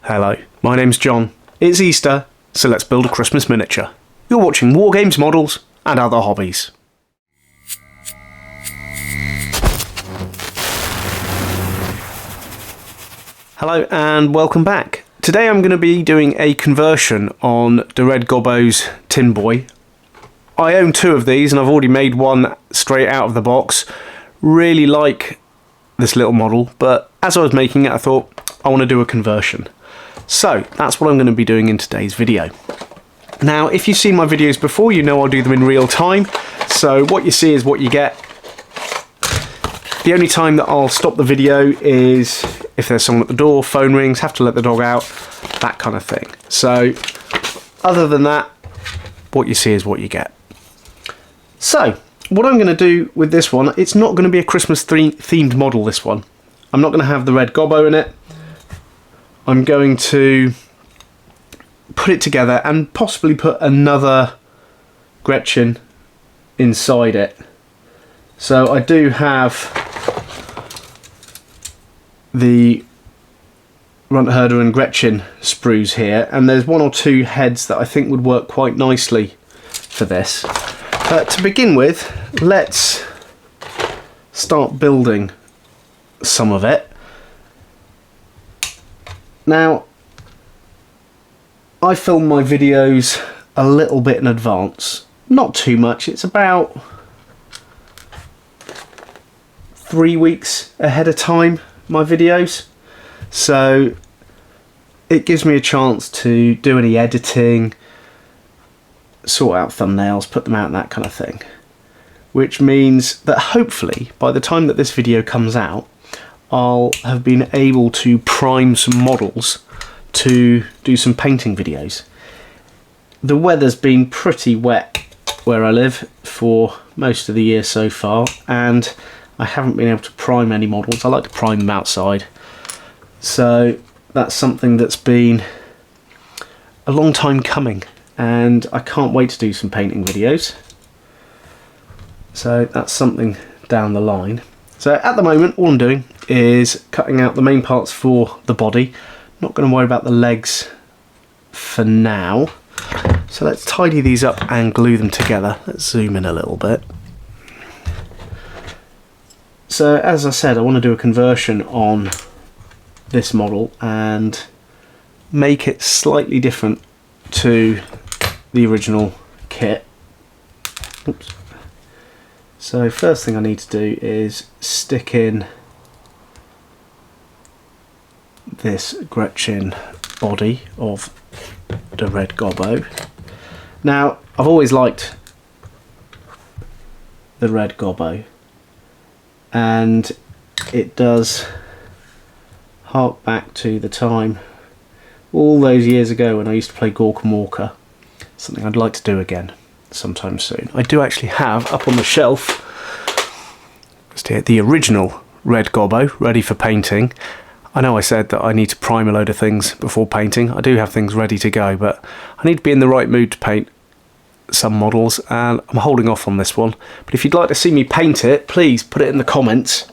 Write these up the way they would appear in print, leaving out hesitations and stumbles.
Hello, my name's John. It's Easter, so let's build a Christmas miniature. You're watching Wargames models and other hobbies. Hello and welcome back. Today I'm going to be doing a conversion on the Red Gobbo's Tinboy. I own two of these and I've already made one straight out of the box. Really like this little model, but as I was making it I thought I want to do a conversion. So that's what I'm going to be doing in today's video. Now if you've seen my videos before, you know I'll do them in real time, so what you see is what you get. The only time that I'll stop the video is if there's someone at the door, phone rings, have to let the dog out, that kind of thing. So other than that, what you see is what you get. So what I'm going to do with this one, it's not going to be a Christmas themed model, this one. I'm not going to have the Red Gobbo in it. I'm going to put it together and possibly put another Gretchin inside it. So I do have the Runt Herder and Gretchin sprues here, and there's one or two heads that I think would work quite nicely for this. But to begin with, let's start building some of it. Now, I film my videos a little bit in advance, not too much, it's about 3 weeks ahead of time, my videos, so it gives me a chance to do any editing, sort out thumbnails, put them out and that kind of thing, which means that hopefully by the time that this video comes out I'll have been able to prime some models to do some painting videos. The weather's been pretty wet where I live for most of the year so far, and I haven't been able to prime any models. I like to prime them outside, so that's something that's been a long time coming, and I can't wait to do some painting videos. So that's something down the line. So at the moment all I'm doing is cutting out the main parts for the body. Not going to worry about the legs for now. So let's tidy these up and glue them together. Let's zoom in a little bit. So as I said, I want to do a conversion on this model and make it slightly different to the original kit. Oops. So first thing I need to do is stick in this Gretchin body of the Red Gobbo. Now I've always liked the Red Gobbo, and it does hark back to the time all those years ago when I used to play Warhammer. Something I'd like to do again sometime soon. I do actually have up on the shelf just here the original Red Gobbo ready for painting. I know I said that I need to prime a load of things before painting. I do have things ready to go, but I need to be in the right mood to paint some models, and I'm holding off on this one. But if you'd like to see me paint it, please put it in the comments.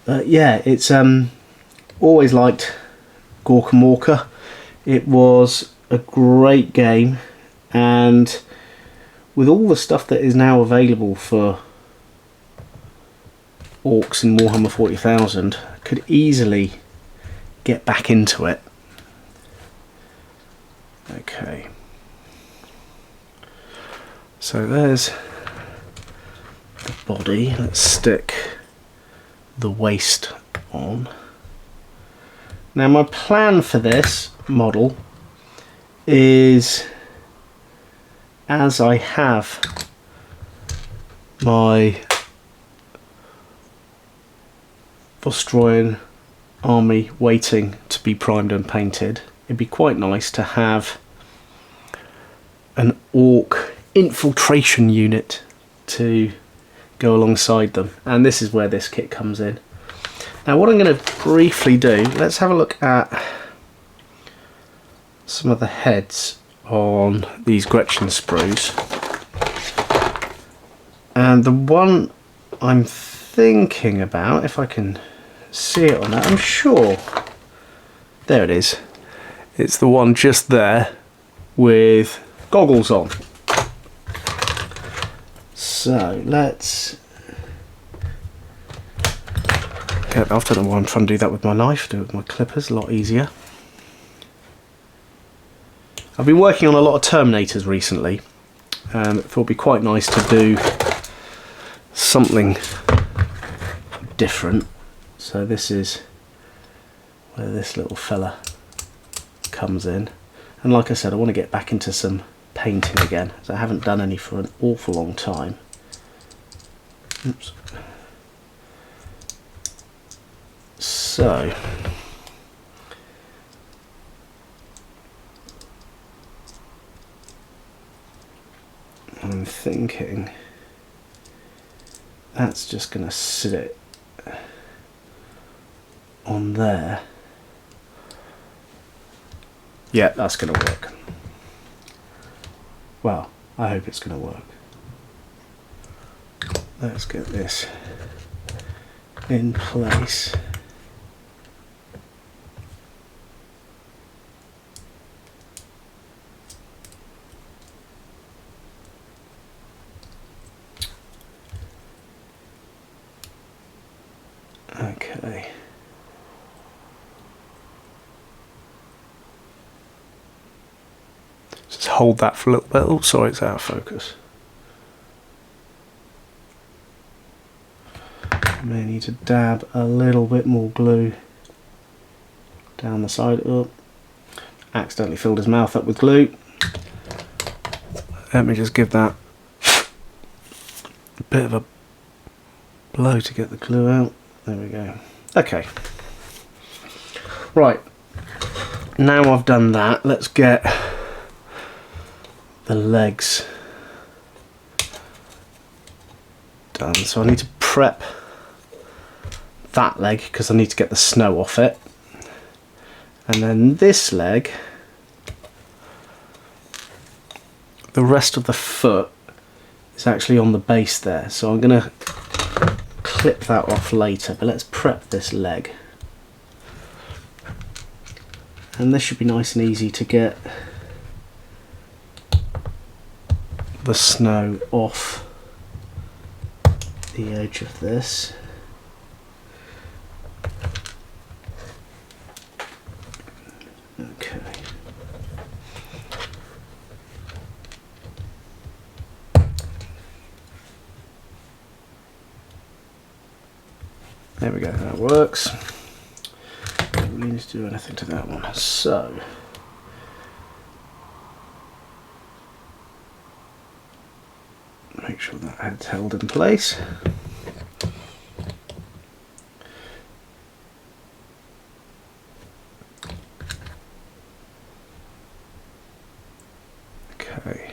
Yeah, it's always liked Warhammer. It was a great game, and with all the stuff that is now available for Orcs in Warhammer 40,000, I could easily get back into it. Okay, so there's the body. Let's stick the waist on. Now my plan for this model is, as I have my Austrian army waiting to be primed and painted, it'd be quite nice to have an Ork infiltration unit to go alongside them, and this is where this kit comes in. Now what I'm going to briefly do, let's have a look at some of the heads on these Gretchin sprues, and the one I'm thinking about, if I can see it on that, I'm sure There it is. It's the one just there with goggles on. So let's... I don't know why I'm trying to do that with my knife. Do it with my clippers, a lot easier. I've been working on a lot of Terminators recently. I thought it'd be quite nice to do something different. So this is where this little fella comes in. And like I said, I want to get back into some painting again, as I haven't done any for an awful long time. Oops. So I'm thinking that's just going to sit on there. Yeah, that's going to work. Well, I hope it's going to work. Let's get this in place. Okay. Just hold that for a little bit. Oh, sorry, it's out of focus. I may need to dab a little bit more glue down the side. Oh, accidentally filled his mouth up with glue. Let me just give that a bit of a blow to get the glue out. There we go. Okay. Right. Now I've done that, let's get the legs done. So I need to prep that leg because I need to get the snow off it. And then this leg, the rest of the foot is actually on the base there. So I'm going to clip that off later, but let's prep this leg. And this should be nice and easy to get the snow off the edge of this. Okay. There we go, that works. Don't really need to do anything to that one. So, make sure that head's held in place. Okay.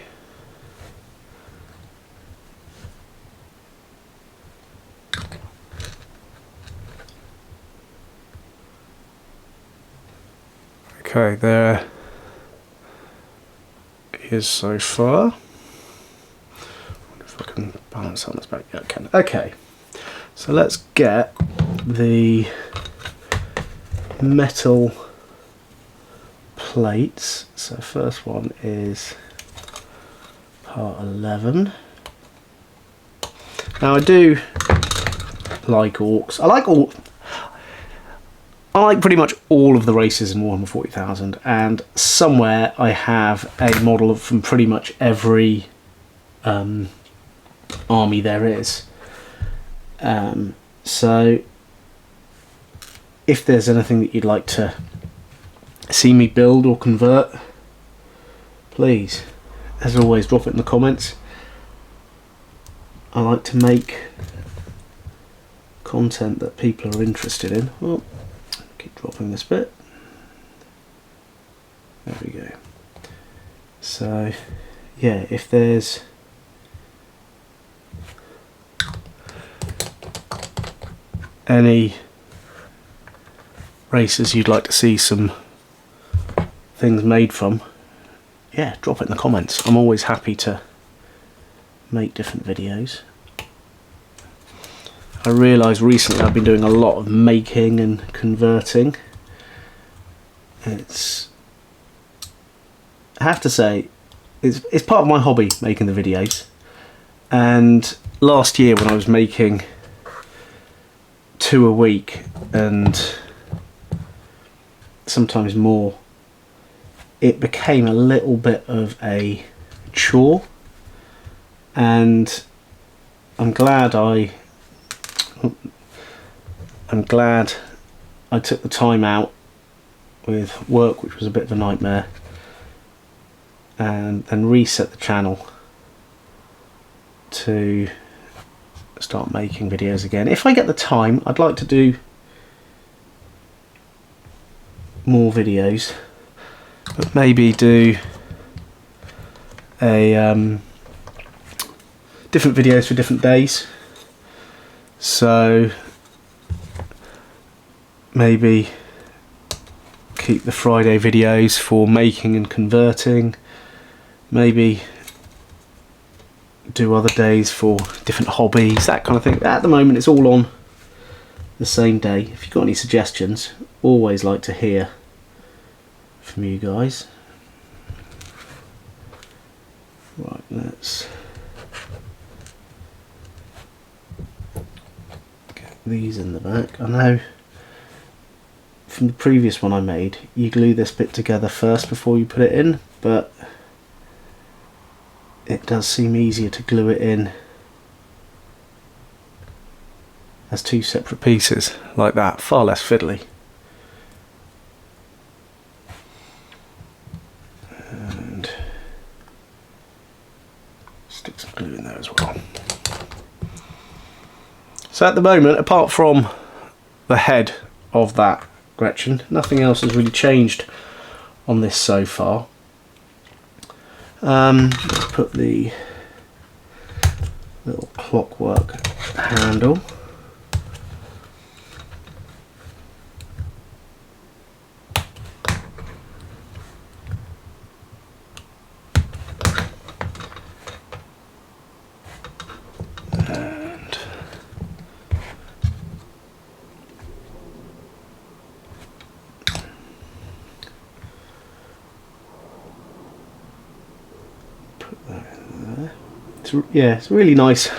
Okay, there is so far. I wonder if I can balance on this back. Yeah, I can. Okay, so let's get the metal plates. So first one is part 11. Now I do like orcs. I like pretty much all of the races in Warhammer 40,000, and somewhere I have a model from pretty much every army there is. So if there's anything that you'd like to see me build or convert, please, as always, drop it in the comments. I like to make content that people are interested in. Oh, keep dropping this bit. There we go. So yeah, if there's any races you'd like to see some things made from, yeah, drop it in the comments. I'm always happy to make different videos. I realised recently I've been doing a lot of making and converting, It's, I have to say, it's part of my hobby, making the videos. And last year when I was making 2 a week and sometimes more, it became a little bit of a chore, and I'm glad I took the time out with work, which was a bit of a nightmare, and then reset the channel to start making videos again. If I get the time, I'd like to do more videos, but maybe do a different videos for different days. So maybe keep the Friday videos for making and converting, maybe do other days for different hobbies, that kind of thing. At the moment it's all on the same day. If you've got any suggestions, always like to hear from you guys. Right, let's get these in the back. I know from the previous one I made, you glue this bit together first before you put it in, but it does seem easier to glue it in as 2 separate pieces like that, far less fiddly. And stick some glue in there as well. So at the moment, apart from the head of that Gretchin, nothing else has really changed on this so far. Let's put the little clockwork handle. And put that in there. It's a really nice,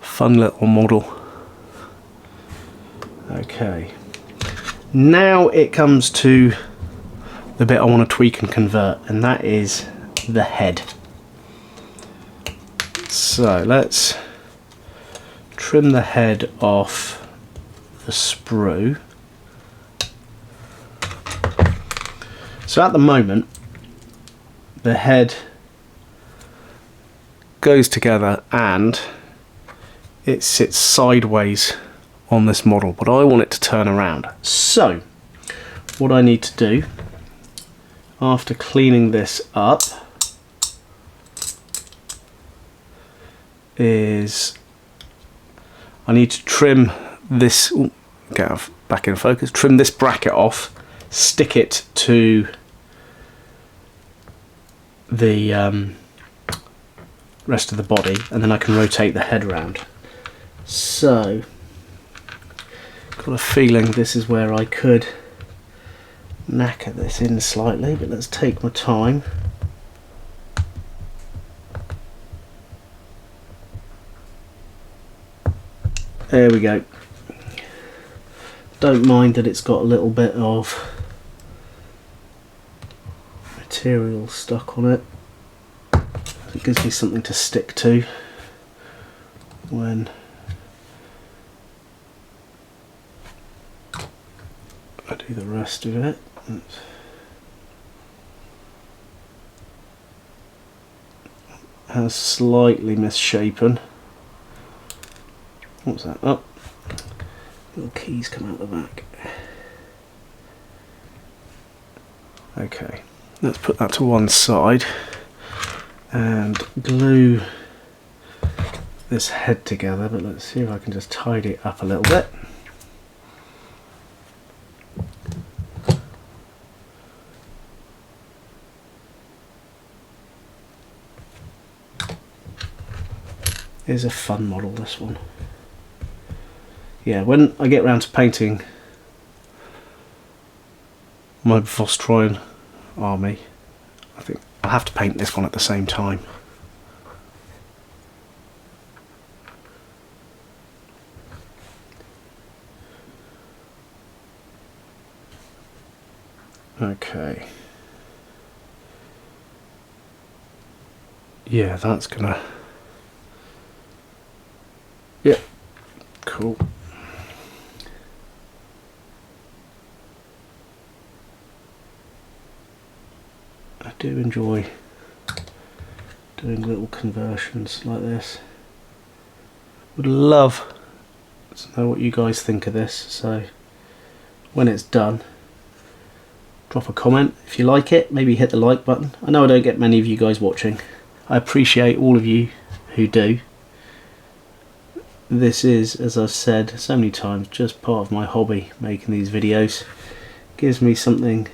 fun little model. Okay, now it comes to the bit I want to tweak and convert, and that is the head. So let's trim the head off the sprue. So at the moment the head goes together and it sits sideways on this model, but I want it to turn around. So what I need to do, after cleaning this up, is I need to trim this, get back in focus, trim this bracket off, stick it to the rest of the body, and then I can rotate the head around. So got a feeling this is where I could knacker this in slightly, but let's take my time. There we go. Don't mind that it's got a little bit of material stuck on it. It gives me something to stick to when I do the rest of it. Has slightly misshapen. What's that? Oh, little keys come out the back. Okay, let's put that to one side and glue this head together, but let's see if I can just tidy it up a little bit. Is a fun model, this one. Yeah, when I get around to painting my Vostroyan army. I think I'll have to paint this one at the same time. Okay. Yeah, that's gonna... Yep. Cool. I do enjoy doing little conversions like this. Would love to know what you guys think of this, so when it's done, drop a comment if you like it, maybe hit the like button. I know I don't get many of you guys watching. I appreciate all of you who do. This is, as I've said so many times, just part of my hobby, making these videos. Gives me something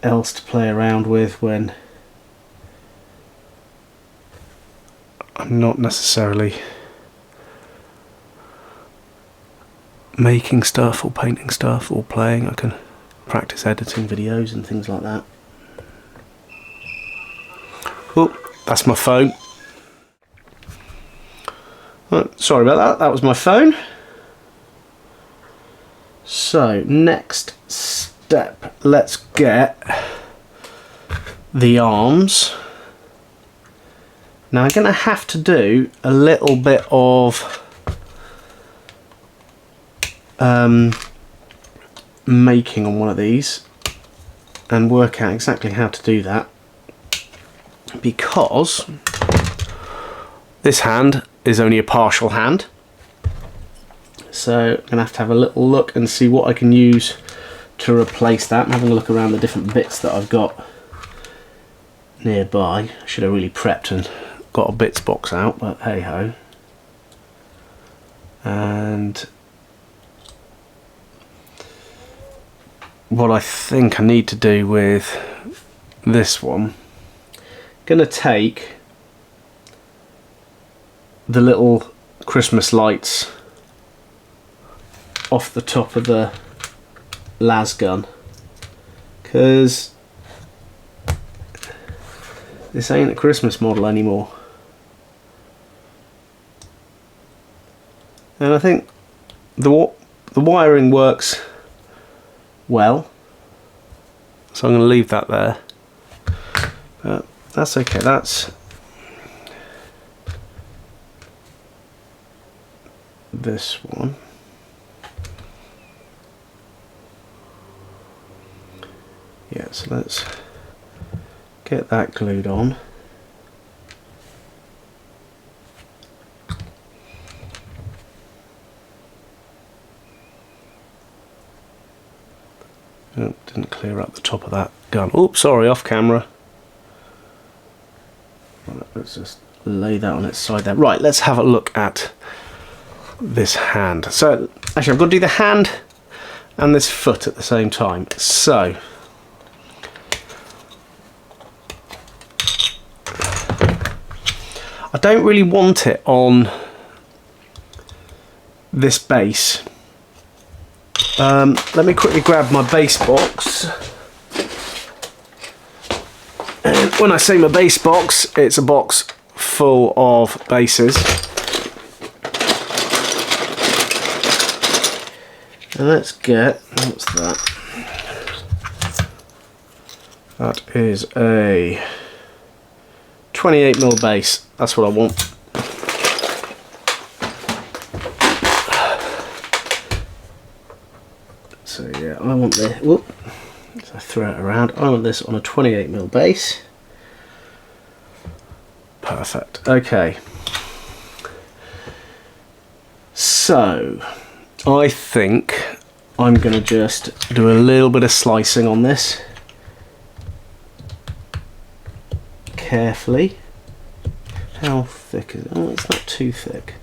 else to play around with when I'm not necessarily making stuff or painting stuff or playing. I can practice editing videos and things like that. Oh, that's my phone. Oh, sorry about that, that was my phone. So, next step, let's get the arms. Now I'm going to have to do a little bit of making on one of these and work out exactly how to do that, because this hand is only a partial hand. So I'm going to have a little look and see what I can use to replace that. I'm having a look around the different bits that I've got nearby. I should have really prepped and got a bits box out, but hey ho. And what I think I need to do with this one, I'm going to take the little Christmas lights off the top of the las gun, because this ain't a Christmas model anymore. And I think the wiring works well, so I'm going to leave that there. But that's okay. That's this one. Yeah, so let's get that glued on. Oh, didn't clear up the top of that gun. Oops, sorry, off camera. Right, let's just lay that on its side there. Right, let's have a look at this hand. So, actually, I've got to do the hand and this foot at the same time. So, I don't really want it on this base. Let me quickly grab my base box. And when I say my base box, it's a box full of bases. And let's get, what's that? That is a 28mm base. That's what I want. So yeah, I want this. Whoop! So I throw it around. I want this on a 28mm base. Perfect. Okay. So I think I'm going to just do a little bit of slicing on this. Carefully. How thick is it? Oh, it's not too thick.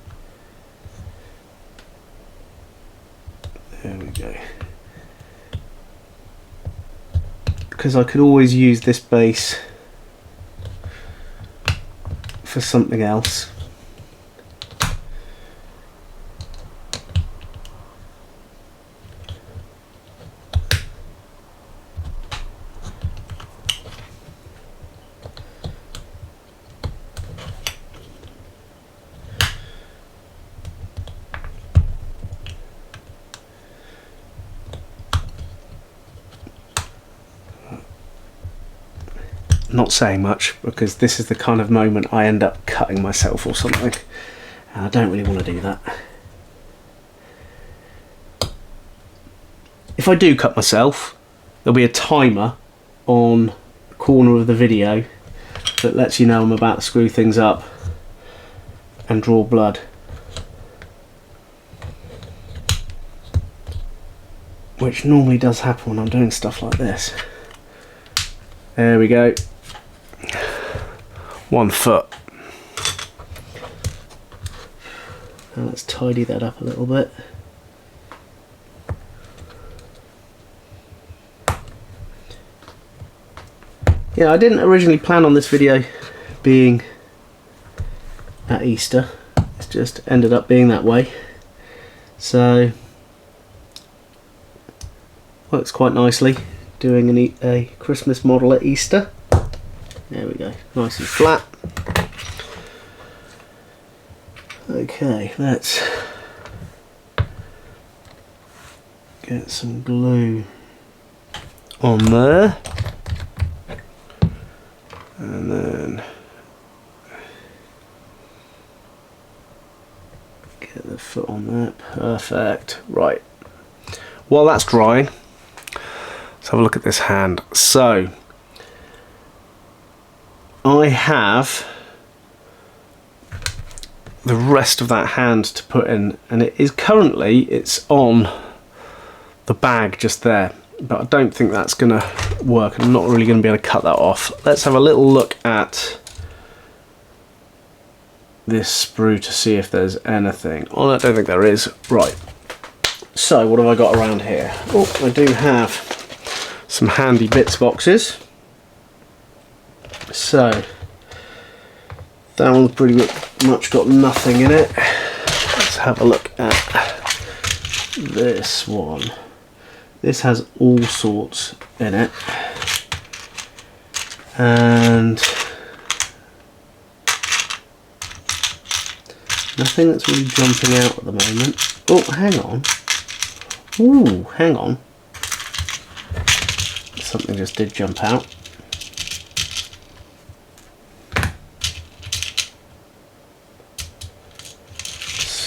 There we go. Because I could always use this base for something else. not saying much, because this is the kind of moment I end up cutting myself or something, and I don't really want to do that. If I do cut myself, there'll be a timer on the corner of the video that lets you know I'm about to screw things up and draw blood. Which normally does happen when I'm doing stuff like this. There we go. 1 foot. Now let's tidy that up a little bit. Yeah, I didn't originally plan on this video being at Easter. It's just ended up being that way. So works quite nicely doing a Christmas model at Easter. There we go, nice and flat. Okay, let's get some glue on there, and then get the foot on there. Perfect. Right, while that's drying, let's have a look at this hand. So I have the rest of that hand to put in, and it is currently, it's on the bag just there, but I don't think that's gonna work. I'm not really gonna be able to cut that off. Let's have a little look at this sprue to see if there's anything. Oh, I don't think there is. Right, so what have I got around here? Oh, I do have some handy bits boxes. So that one's pretty much got nothing in it. Let's have a look at this one. This has all sorts in it, and nothing that's really jumping out at the moment. Oh, hang on. Ooh, hang on. Something just did jump out.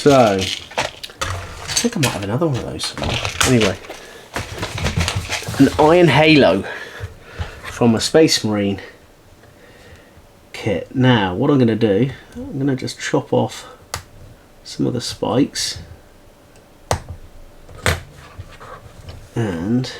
So, I think I might have another one of those somewhere. Anyway, an iron halo from a Space Marine kit. Now, what I'm going to do, I'm going to just chop off some of the spikes, and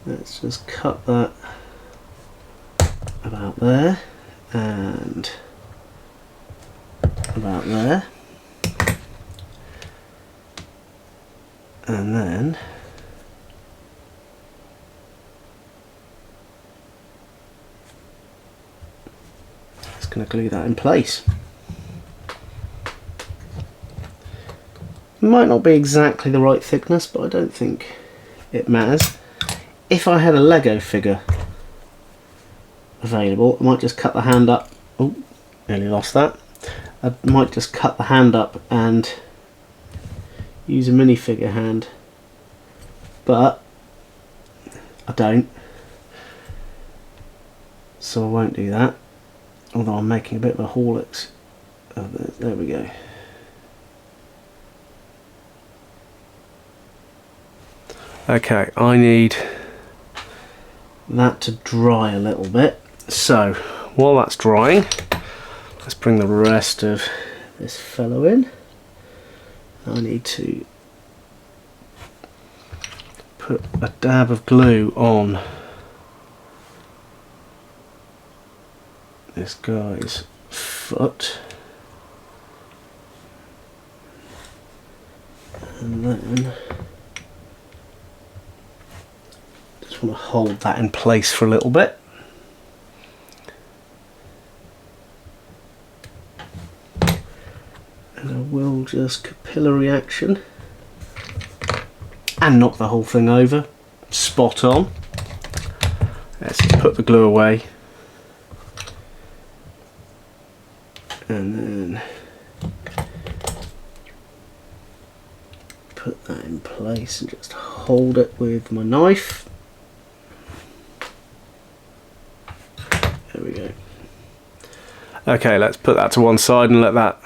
let's just cut that about there and about there, and then just going to glue that in place. It might not be exactly the right thickness, but I don't think it matters. If I had a Lego figure available, I might just cut the hand up. Oh, nearly lost that. I might just cut the hand up and use a minifigure hand, but I don't, so I won't do that, although I'm making a bit of a Horlicks. There we go. Okay, I need that to dry a little bit, so while that's drying, let's bring the rest of this fellow in. I need to put a dab of glue on this guy's foot, and then just want to hold that in place for a little bit. And I will just capillary action and knock the whole thing over. Spot on. Let's just put the glue away and then put that in place and just hold it with my knife. There we go. Okay, let's put that to one side and let that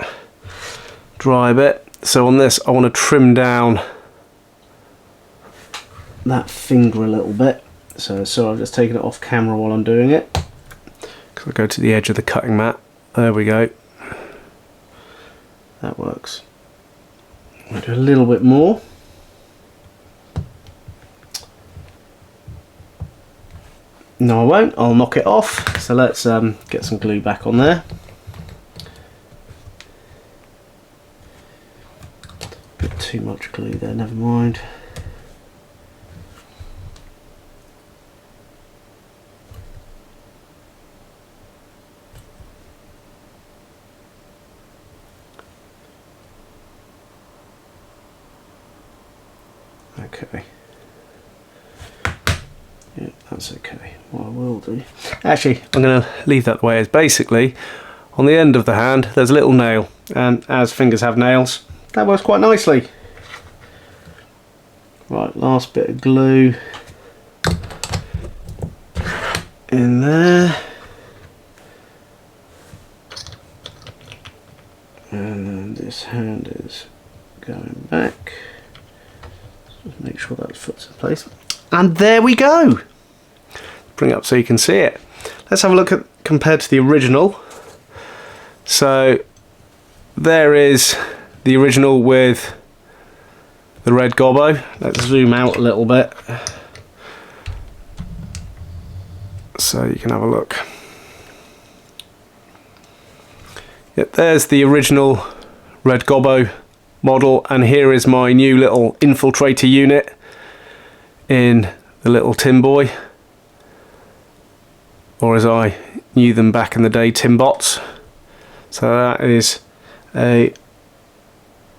dry a bit. So on this I want to trim down that finger a little bit. So I've just taken it off camera while I'm doing it. Because I go to the edge of the cutting mat. There we go. That works. I'll do a little bit more. No, I won't. I'll knock it off. So let's get some glue back on there. Bit too much glue there, never mind. Okay. Yeah, that's okay. What I will do... Actually, I'm going to leave that the way it is. Basically, on the end of the hand, there's a little nail. And as fingers have nails, that works quite nicely. Right, last bit of glue in there. And then this hand is going back. Just make sure that fits in place. And there we go! Bring it up so you can see it. Let's have a look at compared to the original. So there is the original with the red Gobbo. Let's zoom out a little bit so you can have a look. Yep, there's the original red Gobbo model, and here is my new little infiltrator unit in the little Tinboy, or as I knew them back in the day, Tinbots. So that is a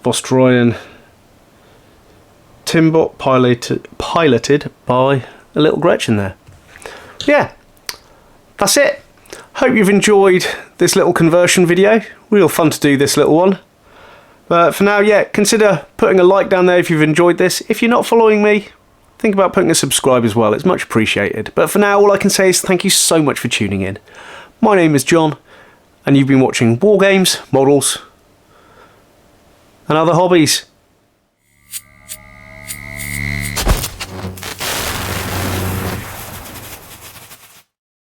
Vostroyan Timbot piloted by a little Gretchin there. Yeah, that's it. Hope you've enjoyed this little conversion video. Real fun to do this little one. But for now, yeah, consider putting a like down there if you've enjoyed this. If you're not following me, think about putting a subscribe as well. It's much appreciated. But for now, all I can say is thank you so much for tuning in. My name is John, and you've been watching Wargames, Models, and Other Hobbies.